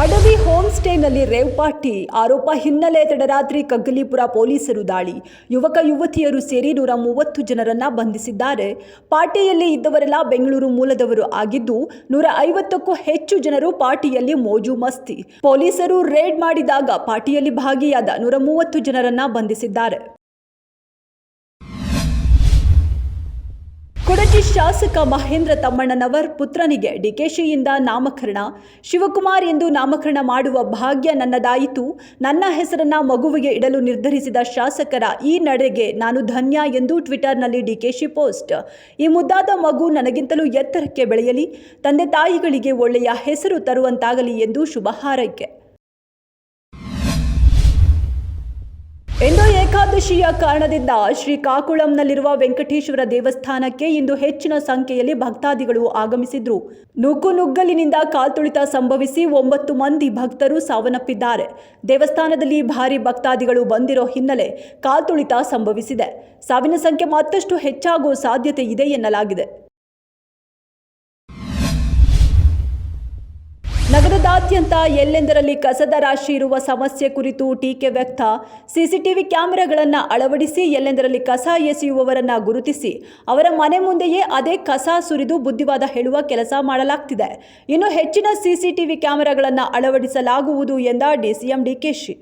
ಅಡವಿ home ಸ್ಟೇನಲ್ಲಿ rave party ಆರೋಪ ಹಿನ್ನೆಲೆ ತಡರಾತ್ರಿ ಕಗ್ಗಲೀಪುರ ಪೊಲೀಸರು ದಾಳಿ. ಯುವಕ ಯುವತಿಯರು ಸೇರಿ 130 ಜನರನ್ನ ಬಂಧಿಸಿದ್ದಾರೆ. ಪಾರ್ಟಿಯಲ್ಲಿ ಇದ್ದವರೆಲ್ಲ ಬೆಂಗಳೂರು ಮೂಲದವರು ಆಗಿದ್ದು 150ಕ್ಕೂ ಹೆಚ್ಚು ಜನರು ಪಾರ್ಟಿಯಲ್ಲಿ ಮೋಜು ಮಸ್ತಿ. ಪೊಲೀಸರು ರೇಡ್ ಮಾಡಿದಾಗ ಪಾರ್ಟಿಯಲ್ಲಿ ಭಾಗಿಯಾದ 130 ಜನರನ್ನ ಬಂಧಿಸಿದ್ದಾರೆ. ಕೊಡಚಿ ಶಾಸಕ ಮಹೇಂದ್ರ ತಮ್ಮಣ್ಣನವರ್ ಪುತ್ರನಿಗೆ ಡಿಕೆಶಿಯಿಂದ ನಾಮಕರಣ. ಶಿವಕುಮಾರ್ ಎಂದು ನಾಮಕರಣ ಮಾಡುವ ಭಾಗ್ಯ ನನ್ನದಾಯಿತು. ನನ್ನ ಹೆಸರನ್ನ ಮಗುವಿಗೆ ಇಡಲು ನಿರ್ಧರಿಸಿದ ಶಾಸಕರ ಈ ನಡೆಗೆ ನಾನು ಧನ್ಯ ಎಂದು ಟ್ವಿಟರ್ನಲ್ಲಿ ಡಿಕೆಶಿ ಪೋಸ್ಟ್. ಈ ಮುದ್ದಾದ ಮಗು ನನಗಿಂತಲೂ ಎತ್ತರಕ್ಕೆ ಬೆಳೆಯಲಿ, ತಂದೆ ತಾಯಿಗಳಿಗೆ ಒಳ್ಳೆಯ ಹೆಸರು ತರುವಂತಾಗಲಿ ಎಂದು ಶುಭ ಹಾರೈಕೆ. ಇಂದು ಏಕಾದಶಿಯ ಕಾರಣದಿಂದ ಶ್ರೀಕಾಕುಳಂನಲ್ಲಿರುವ ವೆಂಕಟೇಶ್ವರ ದೇವಸ್ಥಾನಕ್ಕೆ ಇಂದು ಹೆಚ್ಚಿನ ಸಂಖ್ಯೆಯಲ್ಲಿ ಭಕ್ತಾದಿಗಳು ಆಗಮಿಸಿದ್ರು. ನುಗ್ಗಲಿನಿಂದ ಕಾಲ್ತುಳಿತ ಸಂಭವಿಸಿ 9 ಮಂದಿ ಭಕ್ತರು ಸಾವನ್ನಪ್ಪಿದ್ದಾರೆ. ದೇವಸ್ಥಾನದಲ್ಲಿ ಭಾರಿ ಭಕ್ತಾದಿಗಳು ಬಂದಿರೋ ಹಿನ್ನೆಲೆ ಕಾಲ್ತುಳಿತ ಸಂಭವಿಸಿದೆ. ಸಾವಿನ ಸಂಖ್ಯೆ ಮತ್ತಷ್ಟು ಹೆಚ್ಚಾಗುವ ಸಾಧ್ಯತೆ ಇದೆ ಎನ್ನಲಾಗಿದೆ. ನಗರದಾದ್ಯಂತ ಎಲ್ಲೆಂದರಲ್ಲಿ ಕಸದ ರಾಶಿ ಇರುವ ಸಮಸ್ಯೆ ಕುರಿತು ಟೀಕೆ ವ್ಯಕ್ತ. ಸಿಸಿಟಿವಿ ಕ್ಯಾಮೆರಾಗಳನ್ನು ಅಳವಡಿಸಿ ಎಲ್ಲೆಂದರಲ್ಲಿ ಕಸ ಎಸೆಯುವವರನ್ನ ಗುರುತಿಸಿ ಅವರ ಮನೆ ಮುಂದೆಯೇ ಅದೇ ಕಸ ಸುರಿದು ಬುದ್ಧಿವಾದ ಹೇಳುವ ಕೆಲಸ ಮಾಡಲಾಗ್ತಿದೆ. ಇನ್ನು ಹೆಚ್ಚಿನ ಸಿಸಿಟಿವಿ ಕ್ಯಾಮೆರಾಗಳನ್ನು ಅಳವಡಿಸಲಾಗುವುದು ಎಂದ ಡಿಸಿಎಂ ಡಿಕೆಶಿ.